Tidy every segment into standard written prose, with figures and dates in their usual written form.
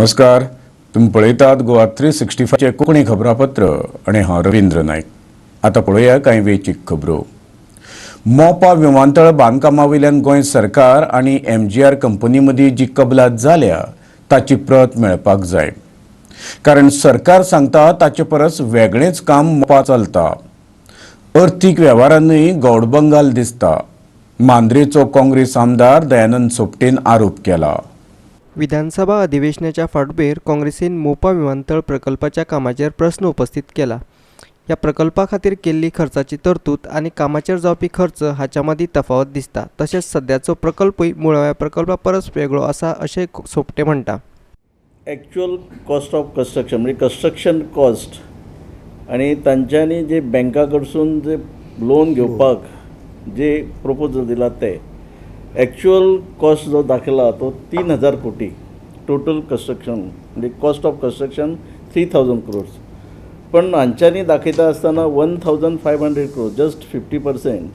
नमस्कार, तुम्ही पळयतात गोवा 365 चे कोंकणी खबरापत्र आणि हांव रवींद्र नायक। आता पळोवया कांय वेंचीक खबरो। मोपा विमानतळ बांदकामावेल्यान गोंय सरकार आणि MGR कंपनी मदीं जी कबलात जाल्या ताची प्रत मेळपाक जाय, कारण सरकार सांगता ताचे परस वेगळेंच काम मोपा चलता। अर्थीक वेव्हारांनी गौडबंगाल दिसता, मांद्रेचो काँग्रेस आमदार दयानंद सोपटेन आरोप केला। विधानसभा अधिवेशनाच्या फाटभुंयेर काँग्रेसीन मोपा विमानतळ प्रकल्पाच्या कामाचेर प्रस्न उपस्थित केला। ह्या प्रकल्पा खातीर केल्ली खर्चाची तरतूद आनी कामाचेर जावपी खर्च हाच्या मदीं तफावत दिसता। तशेंच सद्याचो प्रकल्पूय मुळाव्या प्रकल्पा परस वेगळो आसा अशें सोपटे म्हणटा। ॲक्च्युअल कॉस्ट ऑफ कन्स्ट्रक्शन म्हणजे कन्स्ट्रक्शन कॉस्ट आणि तांच्यांनी जे बँका कडसून जे लोन घेवपाक जे प्रपोजल दिला ते ॲक्च्युअल कॉस्ट जो दाखयला तो 3000 कोटी टोटल कन्स्ट्रक्शन म्हणजे कॉस्ट ऑफ कन्स्ट्रक्शन 3000 crores, पण हांच्यांनी दाखयता आसतना 1500 crores जस्ट 50%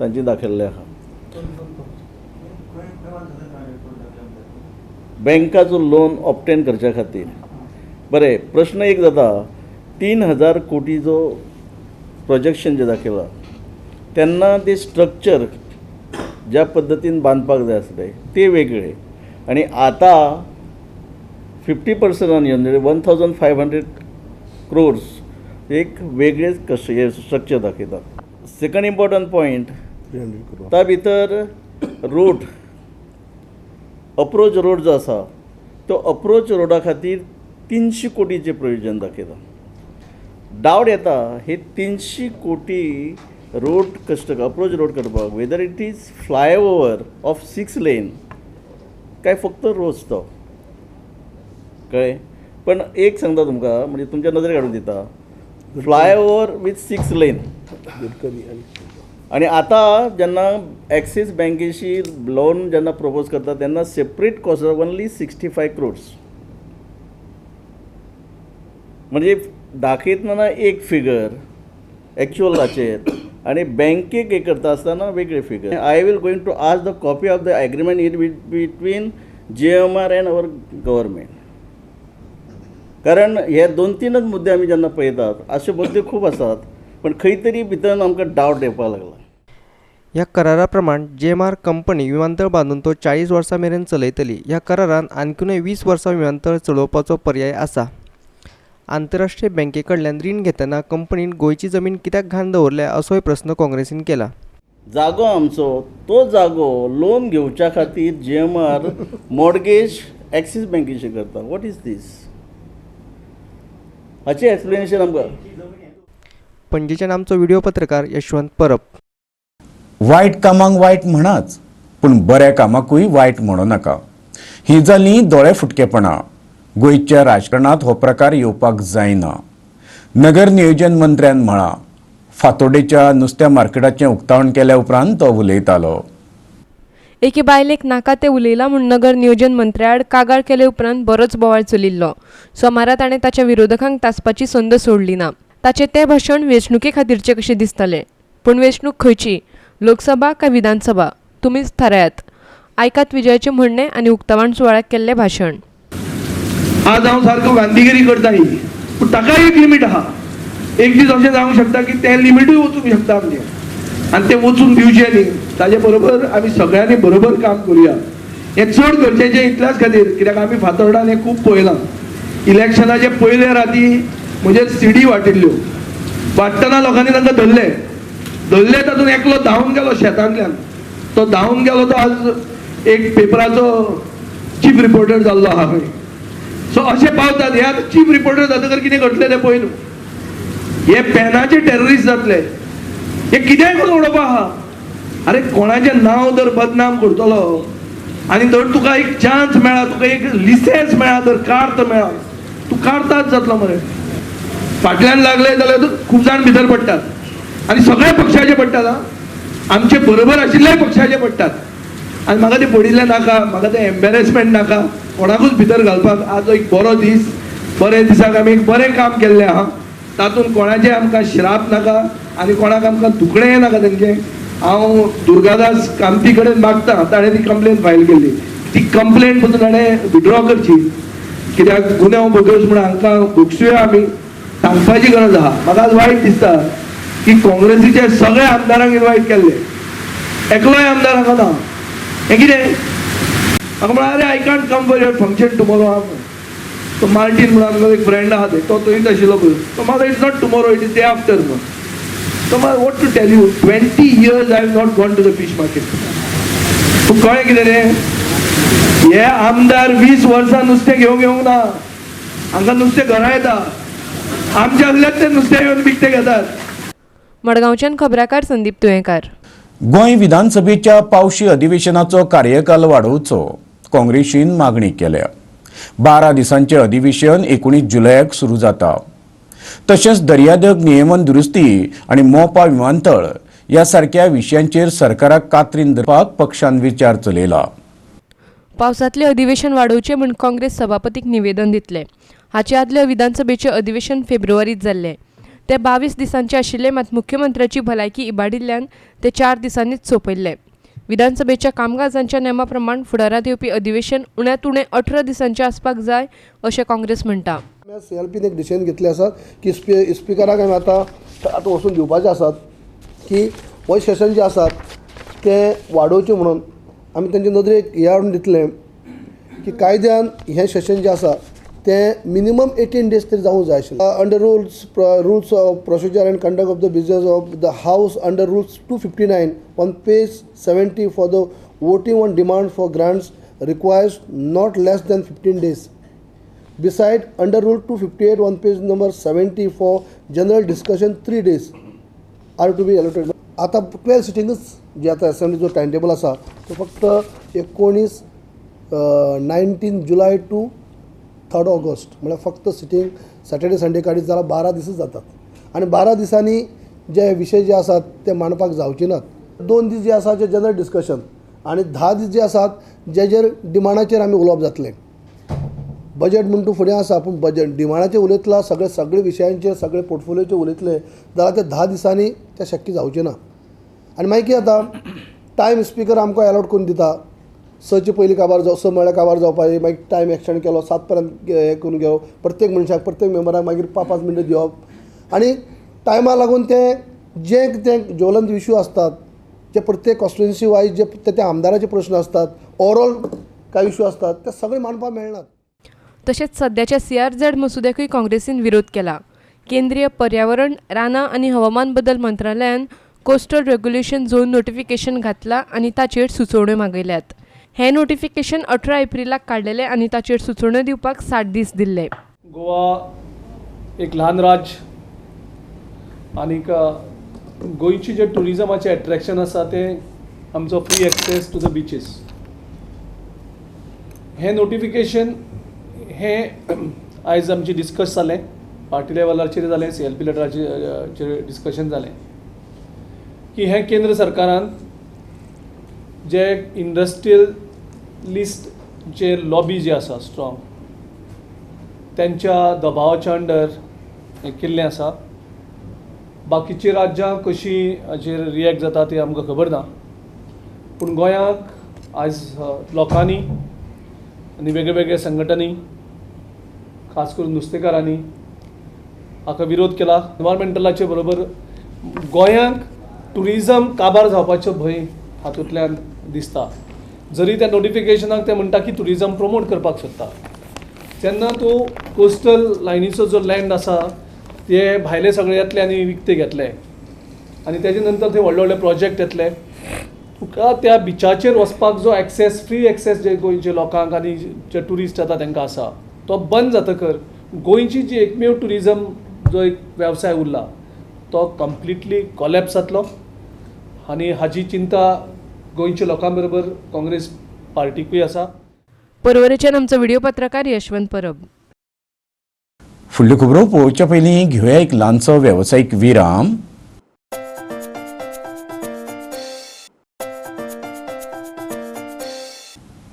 तांची दाखयल्ले आहा। बँकाचो लोन ऑप्टेन करच्या खातीर बरें प्रश्न एक जाता, 3000 कोटी जो प्रोजेक्शन जे दाखयला तेन्ना ते स्ट्रक्चर ज्या पद्दतीन बांदपाक जाय आसले ते वेगळे आणि आता 50% येवन 1500 crores एक वेगळेच स्ट्रक्चर दाखयता। सेकंड इम्पॉर्टंट पॉयंट, त्या भितर रोड अप्रोच रोड जो आसा तो अप्रोच रोडा खातीर 300 कोटीचे प्रोविजन दाखयता। डावट येता हे 300 कोटी रोड अप्रोच रोड करपाक whether it is flyover of 6 lane काय फक्त रोज तो कळ्ळें। पण एक सांगता तुमकां, म्हणजे तुमच्या नजरेक हाडून दिता, फ्लायओवर विथ 6 lane आणि आता जेन्ना ॲक्सीस बँकेशी लोन जेन्ना प्रपोज करता तेन्ना सेपरेट कॉस्ट ओनली 65 crores, म्हणजे दाखयतना एक फिगर ॲक्च्युअलाचेर आणि बँकेक हे करता आसतना वेगळे figure. I will going to ask the copy of the agreement in between JMR and our government, कारण हे 2-3च मुद्दे आमी जेन्ना पळयतात अशे मुद्दे खूब आसात, पण खंय तरी भितर आमकां डावट येवपाक लागला। ह्या करारा प्रमाण JMR कंपनी विमानतळ बांदून तो 40 वर्सां मेरेन चलयतली। ह्या करारान आणखूनय 20 वर्सां विमानतळ चलोवपाचो पर्याय आसा। आंतरराष्ट्रीय बँके कडल्यान रीण घेतना कंपनीन गोंयची जमीन कित्याक घाण दवरल्या असोय प्रस्न काँग्रेसीन केला। जागो आमचो तो जागो लोन घेवच्या खातीर JMR मॉर्गेज ॲक्सीस बँकेशी करता। वॉट इज दीस? हाचें एक्सप्लेनेशन आमकां। पणजेच्यान आमचो व्हिडिओ पत्रकार यशवंत परब। वायट कामांक वायट म्हणाच, पूण बऱ्या कामाकूय वायट म्हणू नाका। ही जाली दोळे फुटकेपणां। गोंयच्या राजकारणात हो प्रकार येवपाक जायना। नगर नियोजन मंत्र्यान म्हळां। फातोडेच्या नुस्त्या मार्केटाचें उक्तावण केल्या उपरांत तो उलयतालो। एके बायलेक नाका ते उलयला म्हूण नगर नियोजन मंत्र्याआड कागाळ केले उपरांत बरोच बोवाळ चलिल्लो। सोमारा ताणें ताच्या विरोधकांक तासपाची संद सोडली ना। ताचें तें भाशण वेंचणुके खातीरचें कशें दिसतालें, पूण वेंचणूक खंयची, लोकसभा काय विधानसभा, तुमीच थारायात। आयकात विजयाचें म्हणणें आनी उक्तावण सुवाळ्याक केल्लें भाशण। आज हांव सारको गांधीगिरी करता ही, पूण ताका एक लिमीट आहा। एक दीस अशें जावंक शकता की तें लिमीटूय वचूंक शकता आमचें, आनी तें वचून दिवचें न्ही। ताजे बरोबर आमी सगळ्यांनी बरोबर काम करुया। हें चड गरजेचें इतल्याच खातीर कित्याक आमी फातोर्डान हें खूब पळयलां। इलेक्शनाचे पयले राती म्हणजे सीडी वाटिल्ल्यो, वाटतना लोकांनी तांकां धरले तातूंत एकलो धांवून गेलो शेतांतल्यान। तो धांवून गेलो तो आज एक पेपराचो चीफ रिपोर्टर जाल्लो आहा खंय। सो अशें पावतात। हे आतां चीफ रिपोर्टर जातकर कितें घडटलें तें पळय न्हू। हे पॅनाचे टेररिस्ट जातले, हे कितेंय करून उडोवपा आहा। अरे कोणाचें नांव जर बदनाम करतलो आनी जर तुका एक चान्स मेळ्ळा, तुका एक लिसेन्स मेळ्ळा, जर कार्त मेळ्ळा, तूं कार्ताच जातलो मरे। फाटल्यान लागले जाल्यार खूब जाण भितर पडटात आनी सगळ्या पक्षाचे पडटात। आमचे बरोबर आशिल्ल्याय पक्षाचे पडटात आनी म्हाका ते पडिल्लें नाका, म्हाका ते एम्बेरेसमेंट नाका कोणाकूच भितर घालपाक। आज एक बरो दीस, बरे दिसाक आमी एक बरें काम केल्लें आहा, तातूंत कोणाचें आमकां श्राप नाका आनी कोणाक आमकां दुखणेंय नाका तेंचें। हांव दुर्गादास कामती कडेन मागता, ताणें ती कंप्लेन फायल केल्ली, ती कंप्लेन पसून ताणें विड्रॉ करची। कित्याक गुन्यांव बोगस म्हणून हांकां भोगसूया आमी सांगपाची गरज आहा. म्हाका आज वायट दिसता की काँग्रेसीचे सगळे आमदारांक इन्वायट केल्ले, एकलोय आमदार हांगा ना. हें कितें? म्हाका म्हळ्यार अरे I can't come for your function tomorrow. तो मार्टीन म्हणून आमचो एक फ्रेंड आहा तो थंयच आशिल्लो पळय. तो म्हाका it's not tomorrow, it is day after म्हणून. So what to tell you, 20 years I have not gone to the fish market. तूं कळ्ळें कितें रे? हे आमदार 20 वर्सां नुस्तें घेवंक ना. हांकां नुस्तें घरा येता. आमच्या कडल्यान ते नुस्तें घेवन विकते घेतात. मडगांवच्यान खबराकार संदीप तुयेंकार. गोंय विधानसभेच्या पावशी अधिवेशनाचो कार्यकाल वाडोवचो काँग्रेसीन मागणी केल्या. 12 दिसांचें अधिवेशन 19 जुलयाक सुरू जाता. तशेंच दर्यादेग नियमन दुरुस्ती आनी मोपा विमानतळ ह्या सारक्या विशयांचेर सरकाराक कात्रीन धरपाक पक्षान विचार चलयला. पावसांतलें अधिवेशन वाडोवचें म्हूण काँग्रेस सभापतीक निवेदन दितले. हाचे आदले विधानसभेचें अधिवेशन फेब्रुवारींत जाल्लें. ते 22 दिसांचे आशिल्ले, मात मुख्यमंत्र्याची भलायकी इबाडिल्ल्यान ते 4 दिसांनीच सोंपयल्ले. विधानसभेच्या कामकाजांच्या नेमा प्रमाण फुडारात येवपी अधिवेशन उण्यात उणें 18 दिसांचें आसपाक जाय अशें काँग्रेस म्हणटा. CLPन एक डिसिजन घेतले आसात की स्पिकराक आमी आतां वचून दिवपाचे आसात की हो सेशन जे आसात ते वाडोवचे म्हणून आमी तांचे नदरेक हे हाडून दितले की कायद्यान हे सेशन जे आसा ते मिनिमम 18 days तरी जावंक जाय आशिल्लें. Under rules of procedure end conduct of the business of the house under rules 259 on page 70 for the voting on demand for grants requires not less than 15 days. Beside, under Rule 258 on page number 70 for general discussion 3 days are to be allotted. आता 12 सिटिंगच जे आता असेंब्लीचो time table आसा तो फक्त 19 July to 3 August म्हळ्यार फक्त sitting Saturday Sunday काडीत जाल्यार 12 दीसच जातात. आनी 12 दिसांनी जे विशय जे आसात ते मांडपाक जावचे नात. 2 दीस जे आसा जे जनरल डिस्कशन आनी 10 दीस जे आसात जेजेर डिमांडाचेर आमी उलोवप जातलें. बजेट म्हणून तूं फुडें आसा पूण बजेट डिमांडाचेर उलयतला सगळे विशयांचेर सगळे पोर्टफोलियोचेर उलयतले जाल्यार ते 10 दिसांनी तें शक्य जावचें ना. आनी मागीर कितें जाता, टायम स्पीकर आमकां अलॉट करून दिता. 6चे पयलीं काबार 6 म्हळ्यार काबार जावपाचें, मागीर टायम एक्सटेंड केलो 7 पर्यंत हें करून घेवप, प्रत्येक मनशाक प्रत्येक मेंबराक मागीर 5-5 मिनटां दिवप. आनी टायमाक लागून ते ज्वलंत इश्यू असतात जे प्रत्येक कॉन्स्टिट्युएन्सी वायज जे त्या आमदाराचे प्रश्न असतात, ओवरऑल कांय इश्यू असतात ते सगळे मांडपाक मेळनात. तशेंच सध्याच्या CRZ मसुद्याकूय काँग्रेसीन विरोध केला. केंद्रीय पर्यावरण, रानां आनी हवामान बदल मंत्रालयान कोस्टल रेग्युलेशन झोन नोटिफिकेशन घातला आनी ताचेर सुचोवण्यो मागयल्यात. हें नोटिफिकेशन 18 एप्रिलाक काडलेलें आनी ताचेर सुचोवण्यो दिवपाक 60 दीस दिल्ले. गोवा एक ल्हान राज्य आनीक गोंयची जे टुरिजमाचें एट्रॅक्शन आसा तें आमचो free access to the beaches. हें नोटिफिकेशन हें आयज आमची डिस्कस जालें, पार्टी लेवलाचेर जालें, CLP लेटराचेर डिस्कशन जालें की हें केंद्र सरकारान जे इंडस्ट्रियलिस्ट जे लॉबी जे आसा स्ट्रॉंग त्यांच्या दबावाच्या अंडर हें केल्लें आसा. बाकीची राज्यां कशी हाचेर रिएक्ट जाता ती आमकां खबर ना, पूण गोंयांक आयज लोकांनी आनी वेगळ्या संघटनांनी खास करून नुस्तेकारांनी हाका विरोध केला. एनवायरमेंटलाचे बरोबर गोंयांक टुरिजम काबार जावपाचो भंय हातूंतल्यान दिसता. जरी त्या नोटिफिकेशनाक ते म्हणटा की टुरिजम प्रमोट करपाक सोदता, तेन्ना तो कोस्टल लायनीचो जो लँड आसा ते भायले सगळे येतले आनी विकते घेतले आनी तेजे नंतर ते व्हडले व्हडले प्रोजेक्ट येतले. तुका त्या बिचाचेर वचपाक जो एक्सेस, फ्री एक्सेस जे गोंयचे लोकांक आनी जे टुरिस्ट येता तांकां आसा तो बंद जातकर गोंयची जी एकमेव टुरिजम जो एक वेवसाय उरला तो कंप्लिटली कॉलॅप्स जातलो. आनी हाची चिंता गोंयच्या लोकां बरोबर काँग्रेस पार्टीकूय आसा. परवरेच्यान आमचो व्हिडिओ पत्रकार यशवंत परब. फुडल्यो खबरो पळोवच्या पयलीं घेवया एक ल्हानसो वेवसायीक विराम.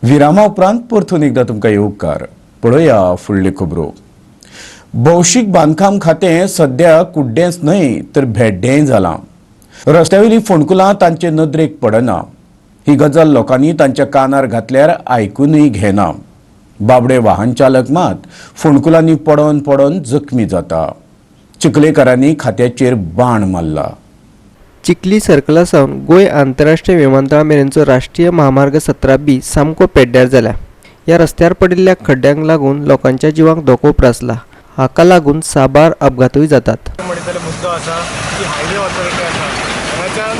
विरामा उपरांत परतून एकदां तुमकां येवकार. पळोवया फुडल्यो खबरो. भौशीक बांदकाम खातें सध्या कुड्डेंच न्हय तर भेड्डेंय जालां. रस्त्यावयलीं फोंडकुलां तांचे नदरेक पडना. ही गजाल लोकांनी तांच्या कानार घातल्यार आयकूनय घेना. बाबडे वाहन चालक मात फोंडकुलांनी पडोन पडोन जखमी जाता. चिखलेकारांनी खात्याचेर बाण मारला. चिखली सर्कला सावन गोंय आंतरराष्ट्रीय विमानतळा मेरेनचो राष्ट्रीय महामार्ग 17B सामको पेड्ड्यार जाला. ह्या रस्त्यार पडिल्ल्या खड्ड्यांक लागून लोकांच्या जिवाक धोको उप्रासला. हाका लागून साबार अपघातूय जातात. म्हणटाले मुद्दो आसा की हायवे ऑथॉरिटी आसा हांगाच्यान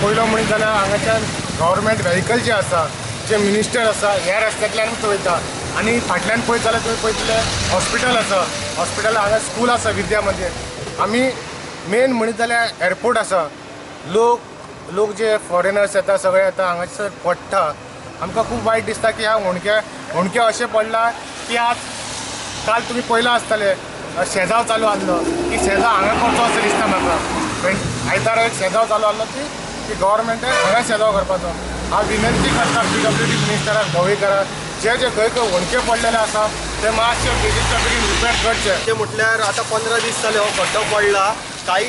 पयलो म्हणत जाल्यार हांगाच्यान गव्हर्मेंट व्हेहिकल जे आसा जे मिनिस्टर आसा ह्या रस्त्यांतल्यान वयता आनी फाटल्यान पळयत जाल्यार तुवें पळयतले हॉस्पिटल आसा. हॉस्पिटल हांगा स्कूल आसा विद्या मंदिर. आमी मेन म्हणत जाल्यार एअरपोर्ट आसा. लोक जे फॉरेनर्स येता सगळे येता हांगासर पडटा. आमकां खूब वायट दिसता की ह्या होणक्या अशें पडला की आज काल तुम्ही पयला आसतले शेजाव चालू आसलो की शेजाव हांगा करचो असो दिसता म्हाका. आयतारा एक शेजाव चालू आसलो की गव्हर्मेंटान हांगा शेजाव करपाचो. हांव विनंती करता PWD मिनिस्टराक भोंवडेकाराक जे खंय होणके पडलेले आसा ते मातशे बेगीनच्या बेगीन रिपेर करचे. ते म्हटल्यार आतां 15 दीस जाले हो खड्डो पडला. काही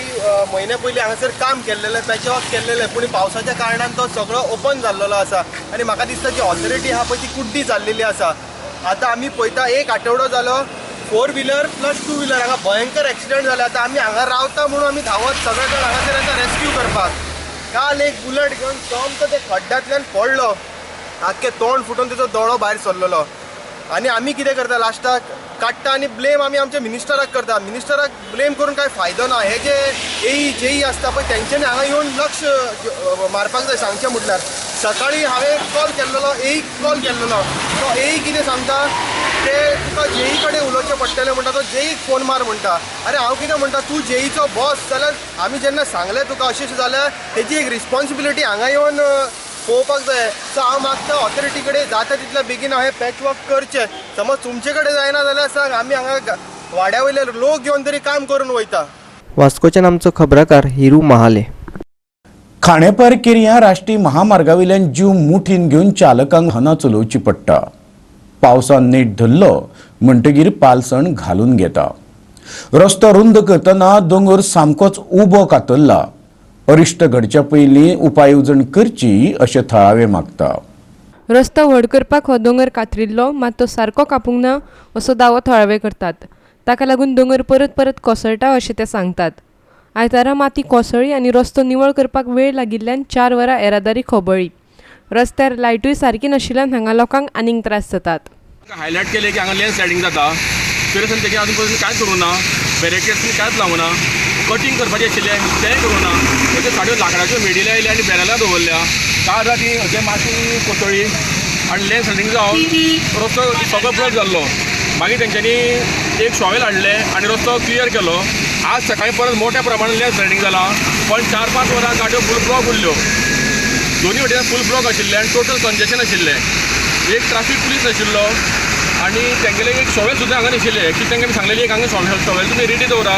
महिने पयलीं हांगासर काम केल्लेलें पॅचवर्क केल्लेलें पूण पावसाच्या कारणान तो सगळो ओपन जाल्लो आसा आनी म्हाका दिसता जी ऑथॉरिटी आहा पळय ती कुड्डी जाल्लेली आसा. आतां आमी पळयता एक आठवडो जालो 4 व्हिलर प्लस 2 व्हिलर हांगा भयंकर एक्सिडेंट जाले. आतां आमी हांगा रावता म्हणून आमी धांवत सगळे जाण हांगासर येता रेस्क्यू करपाक. काल एक बुलेट घेवन सामको ते खड्ड्यांतल्यान पडलो. आख्खें तोंड फुटून तेजो दोळो भायर सरलेलो. आनी आमी कितें करता लास्टाक काडटा आनी ब्लेम आमी आमच्या मिनिस्टराक करता. मिनिस्टराक ब्लेम करून कांय फायदो ना. हे जे जेई आसता पळय तेंच्यांनी हांगा येवन लक्ष मारपाक जाय. सांगचें म्हटल्यार सकाळीं हांवें कॉल केल्लो कॉल केल्लो. तो कितें सांगता ते तुका जेई कडेन उलोवचें पडटलें म्हणटा. तो जेईक फोन मार म्हणटा. अरे हांव कितें म्हणटा तूं जेईचो बॉस जाल्यार आमी जेन्ना सांगलें तुका अशें जाल्यार तेजी एक रिस्पॉन्सिबिलिटी हांगा येवन पळोवपाक जाय. सो हांव मागता ऑथॉरिटी कडेन जाता तितल्या बेगीन हांवें पॅचवर्क करचें. समज तुमचे कडेन जायना जाल्यार सांग आमी हांगा वाड्या वयले लोक घेवन तरी काम करून वयता. वास्कोच्यान आमचो खबराकार हिरू महाले. खांडेपार केरिया राष्ट्रीय महामार्गावयल्यान जीव मुठीन घेवन चालकांक वाहनां चलोवची पडटा. पावसान नेट धरलो म्हणटकीर पालसण घालून घेता. रस्तो रुंद करतना दोंगर सामकोच उबो कातरला. अरिश्ट घडच्या पयलीं उपाय येवजण करची अशें थळावे मागता. रस्तो व्हड करपाक हो दोंगर कातरिल्लो मात तो सारको कापूंक ना असो दावो थळावे करतात. ताका लागून दोंगर परत परत कोसळटा अशें ते सांगतात. आयतारा माती कोसळ्ळी आनी रस्तो निवळ करपाक वेळ लागिल्ल्यान 4 वरां येरादारी खोबळ्ळी. रस्त्यार लायटूय सारकी नाशिल्ल्यान हांगा लोकांक आनीक त्रास जातात. हायलायट केले की हांगा लँड स्लायडिंग जाता. तरी तेजें आजून पर्यंत कांयच करूं ना. बॅरिकेड्स कांयच लावूं ना. कटींग करपाचें आशिल्लें तेंय करूं ना. अश्यो साड्यो लाकडाच्यो मेडिल्यो आयल्या आनी बॅरलां दवरल्या. काल राती अशें माती कोसळ्ळी आनी लँड स्लायडिंग जावन रस्तो सगळो ब्लॉक जाल्लो. मागीर तेंच्यांनी एक शॉवेल हाडलें आनी रस्तो क्लियर केलो. आज सकाळीं परत मोठ्या प्रमाणान लँड स्लायडिंग जालां. पण 4-5 वरां गाडयो फूल ब्लॉक उरल्यो. दोन्ही वटेन फूल ब्लॉक आशिल्ले आनी टोटल कंजेशन आशिल्लें. एक ट्राफीक पुलीस नाशिल्लो आनी तेंगेले एक शॉवेल सुद्दां हांगा नाशिल्ले. की तेंच्यांनी सांगलेली एक हांगा शॉवेल तुमी रेडी दवरा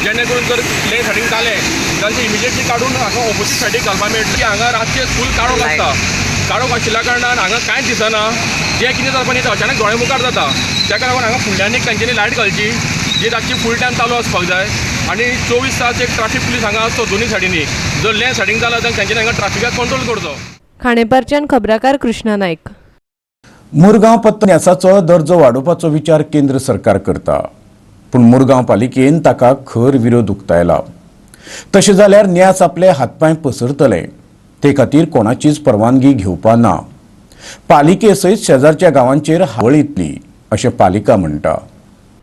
जेणे करून जर लँड स्लायडिंग जालें जाल्यार इमिजिएटली काडून हांगा ऑपोजीट सायडीक घालपाक मेळटली. हांगा रातचे फूल काळोख आसता. काळोख आशिल्ल्या कारणान हांगा कांयच दिसना. जें कितें जावपाक न्ही अचानक दोळे मुखार जाता. ताका लागून हांगा फुडल्यान एक तांच्यांनी लायट घालची जी रातची फूल टायम चालू आसपाक जाय. आनी 24 तास एक ट्राफीक पुलीस हांगा आसतो दोनूय सायडींनी. जर लँड स्लायडिंग जाल्यार जाल्यार तांच्यांनी हांगा ट्राफिकाक कंट्रोल करचो. खांडेपारच्यान खबराकार कृष्णा नायक. मुरगांव पत्न्यासाचो दर्जो वाडोवपाचो विचार केंद्र सरकार करता. पूण मुरगांव पालिकेन ताका खर विरोध उक्तायला. तशें जाल्यार न्यास आपले हातपांय पसरतले. ते खातीर कोणाचीच परवानगी घेवपा ना. पालिके सयत शेजारच्या गांवांचेर हावळ येतली अशें पालिका म्हणटा.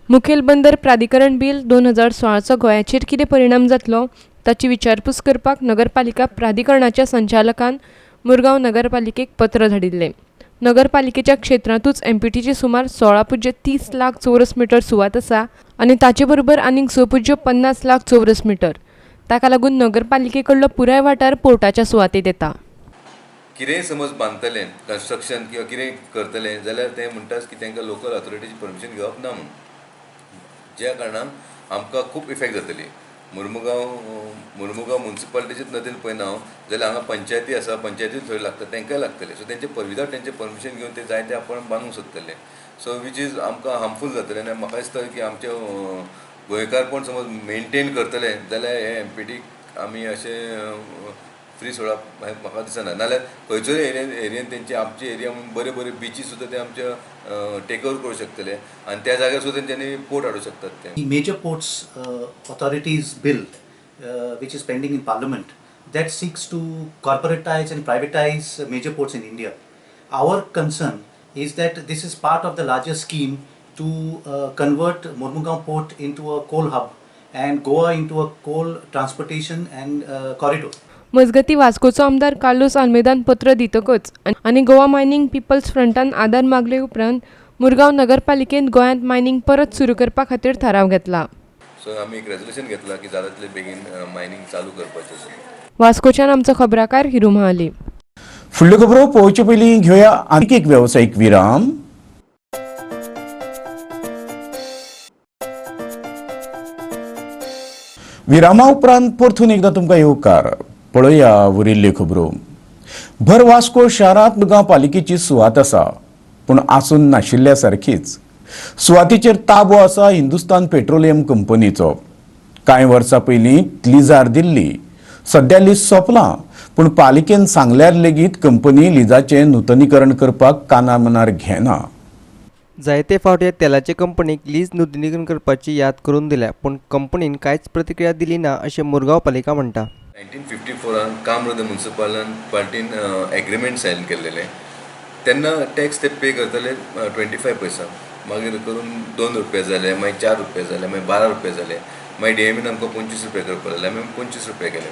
मुखेल बंदर प्राधिकरण बिल 2016चो गोंयाचेर कितें परिणाम जातलो ताची विचारपूस करपाक नगरपालिका प्राधिकरणाच्या संचालकान मुरगांव नगरपालिकेक पत्र धाडिल्लें. नगरपालिकेच्या क्षेत्रांतूच MPTची सुमार 16.30 लाख चौरस मीटर सुवात आसा आनी ताचे बरोबर आनीक 6.50 लाख चौरस मीटर. ताका लागून नगरपालिके कडलो पुराय वाठार पोर्टाच्या सुवातेत येता. कितेंय समज बांदतले कन्स्ट्रक्शन किंवा कितेंय करतले जाल्यार ते म्हणटात की तांकां लोकल ऑथॉरिटीची परमिशन घेवप ना म्हणून. ज्या कारणान आमकां खूब इफेक्ट जातली. मुर्मुगांव म्युन्सिपालिटीचीच नदीन पळयना हांव जाल्यार हांगा पंचायती आसा. पंचायती थंय लागता तांकांय लागतले. सो तेंचे विदावट तेंचे परमिशन घेवन ते जाय ते आपण बांदूंक सोदतले. सो वीच इज आमकां हार्मफूल जातलें. आनी म्हाका दिसता की आमचे गोंयकारपण समज मेनटेन करतले जाल्यार हे MPT आमी अशें फ्री सोडप म्हाका दिसना. नाल्यार खंयच्योय एरियेन तेंचे आमचे एरिया बरे बरे बिचीस सुद्दां ते आमचे टेक ओवर करूं शकतले आनी त्या जाग्यार सुद्दां तेंच्यांनी पोर्ट हाडूं शकतात ते. The major ports authorities bill, which is pending in Parliament, that seeks to corporatize and privatize major ports in India. Our concern is that this is part of the larger scheme to convert Mormugao port into a coal hub and Goa into a coal transportation and corridor. मजगती वास्कोचो आमदार Carlos आल्मेदान पत्र दितकच आनी Goa mining people's फ्रंटान आदार मागले उपरांत मुरगांव नगरपालिकेन गोंयांत mining परत सुरू करपा खातीर थाराव घेतला. सो आमी एक रेजोल्युशन घेतला की जाता तितले बेगीन मायनिंग चालू करपाचें. वास्कोच्यान आमचो खबराकार हिरू महाली. फुडल्यो खबरो पळोवचे पयलीं घेवया आनीक एक वेवसायीक विराम. विरामा उपरांत परतून एकदां तुमकां येवकार. पळोवया उरिल्ल्यो खबरो. भर वास्को शारांत मुरगांव पालिकेची सुवात आसा, पूण आसून नाशिल्ल्या सारखीच. सुवातीचेर ताबो आसा हिंदुस्तान पेट्रोलियम कंपनीचो. कांय वर्सां पयलीं लिजार दिल्ली. सध्या लीज सोंपलां, पूण पालिकेन सांगल्यार लेगीत कंपनी लिजाचें नूतनीकरण करपाक काना मनार घेना. जायते फावट ह्या तेलाचे कंपनीक लीज नूतनीकरण करपाची याद करून दिल्या, पूण कंपनीन कांयच प्रतिक्रिया दिली ना अशें मुरगांव पालिका म्हणटा. 1954 कामरुद म्युनिसिपालिटीन एग्रीमेंट सायन केल्लेले. तेन्ना टॅक्स ते पे करताले 25 पैसा. मागीर करून 2 रुपया जाले, मागीर 4 रुपया जाले, मागीर 12 रुपया जाले. मागीर DMEन आमकां 25 रुपया करपाक लागले. आमी 25 रुपया केले.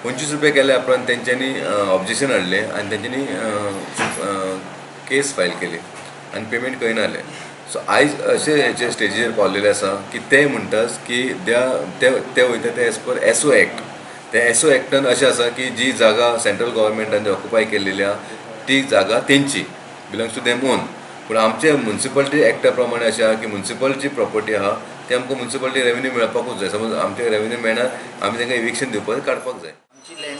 25 रुपया केल्या उपरांत तेंच्यांनी ऑब्जेक्शन हाडलें आनी तेंच्यांनी केस फायल केली आनी पेमेंट खंय ना जालें. सो आयज अशे हेचे स्टेजीर पावलेले आसा की ते म्हणटात की ते वयता ते एज पर SO एक्ट. ते SO एक्टान अशें आसा की जी जागा सेंट्रल गव्हर्मेंटान ऑक्युपाय केल्ली ती जागा तेंची बिलोंग्स टू देम ओन. पूण आमचे म्युनिसिपालिटी एक्टा प्रमाणे अशें आसा की म्युनिसिपलची प्रॉपर्टी आहा ती आमकां म्युनिसिपालिटी रेव्हेन्यू मेळपाकूच जाय. समज आमचे रेव्हेन्यू मेळना आमी तांकां इविक्शन दिवपाक काडपाक जाय. आमची लँड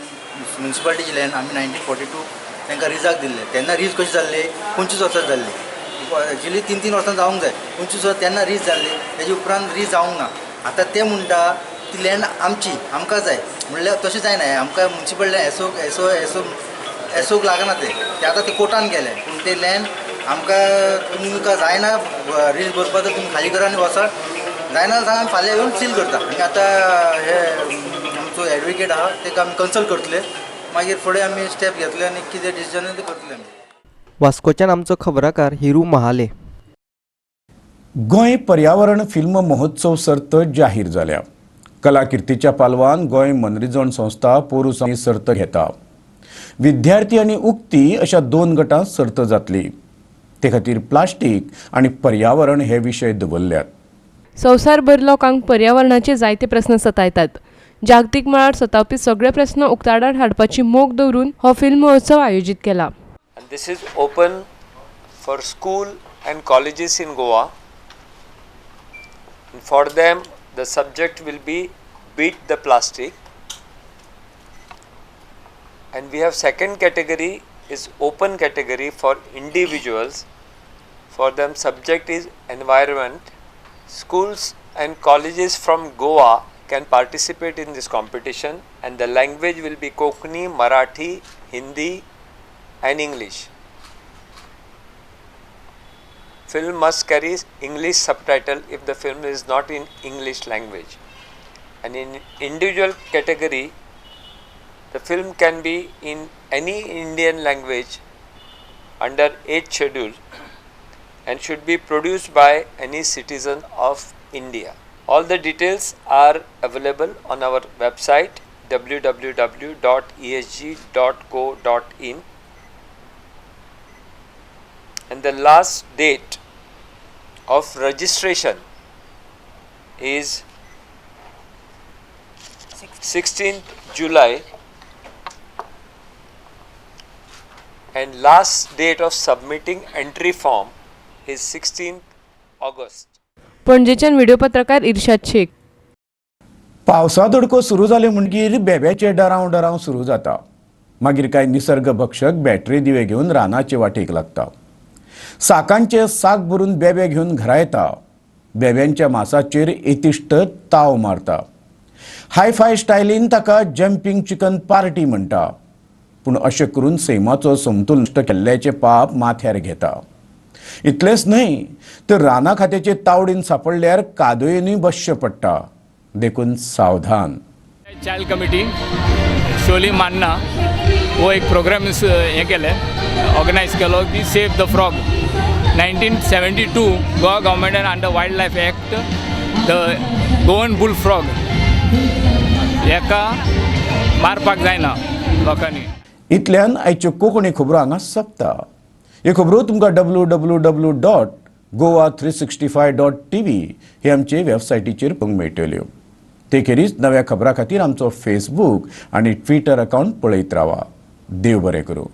म्युनिसिपालिटीची लँड आमी 1942 तांकां रिजाक दिल्ले. तेन्ना रीज कशी जाल्ली 25 वर्सां जाल्ली. एक्चुली 3 वर्सां जावंक जाय. 25 वर्सां तेन्ना रीज जाल्ली, तेजे उपरांत रीज जावंक ना. आतां ते म्हणटा ती लँड आमची आमकां जाय म्हणल्यार तशें जायना. आमकां म्युनिसिपल एसोक लागना ते आतां ते कोर्टान गेले. पूण ते लँड आमकां तुमकां जायना रीज भरपा तर तुमी खाली करा आनी वचत. जायना जाल्यार आमी फाल्यां येवन सील करता. आनी आतां हे आमचो एडवोकेट आहा ताका आमी कन्सल्ट करतले, मागीर फुडें आमी स्टेप घेतले आनी कितें डिसिजन ते करतले आमी. वास्कोच्यान आमचो खबराकार हिरू महाले. गोंय पर्यावरण फिल्म महोत्सव सर्त जाहीर जाल्या. कलाकिर्तीच्या पालवान गोंय मनरिजवण संस्था पोरुसांनी सर्त घेता. विद्यार्थी आनी उक्ती अशा 2 गटांत सर्त जातली. ते खातीर प्लास्टीक आनी पर्यावरण हे विशय दवरल्यात. संवसारभर लोकांक पर्यावरणाचे जायते प्रस्न सतायतात. जागतीक मळार सतावपी सगळे प्रस्न उक्ताडार हाडपाची मोख दवरून हो फिल्म महोत्सव आयोजीत केला. And this is open for school and colleges in Goa. And for them, the subject will be beat the plastic. And we have second category is open category for individuals. For them, subject is environment. Schools and colleges from Goa can participate in this competition, and the language will be Konkani, Marathi, Hindi, and English. Film must carry English subtitle if the film is not in English language. And in individual category, the film can be in any Indian language under 8th schedule and should be produced by any citizen of India. All the details are available on our website www.esg.co.in. And the last date of registration is 16th July and last date of submitting entry form is 16th August. पणजेच्यान video पत्रकार इर्शाद शेख. पावसा दडको सुरू जाले म्हणटकीर बेब्याचे डराव सुरू जाता. मागीर कांय निसर्ग भक्षक बॅटरी दिवे घेवन रानाचे वाटेक लागता. साकांचे साक भरून बेबे घेवन घरा येता. बेब्यांच्या मांसाचेर एतिश्ट ताव मारता. हाय फाय स्टायलीन ताका जम्पिंग चिकन पार्टी म्हणटा, पूण अशें करून सैमाचो समतोल नश्ट केल्ल्याचें पाप माथ्यार घेता. इतलेंच न्हय तर राना खात्याचे तावडीन सापडल्यार कादोयेनूय बसचें पडटा. देखून सावधान. चाइल्ड कमिटी शोली मान्ना वो एक प्रोग्राम हे केले ऑर्गनायज केलो की सेव द फ्रॉग. 1972 गोवा गव्हर्मेंटान under wildlife act the Goan bull frog हेका मारपाक जायना लोकांनी. इतल्यान आयच्यो कोंकणी खबरो हांगा सोंपता. ह्यो खबरो तुमकां www.goa365.tv हे आमचे वेबसायटीचेर पळोवंक मेळटल्यो. ते खेरीज नव्या खबरां खातीर आमचो फेसबूक आनी ट्विटर अकावंट पळयत रावा. देव बरें करूं.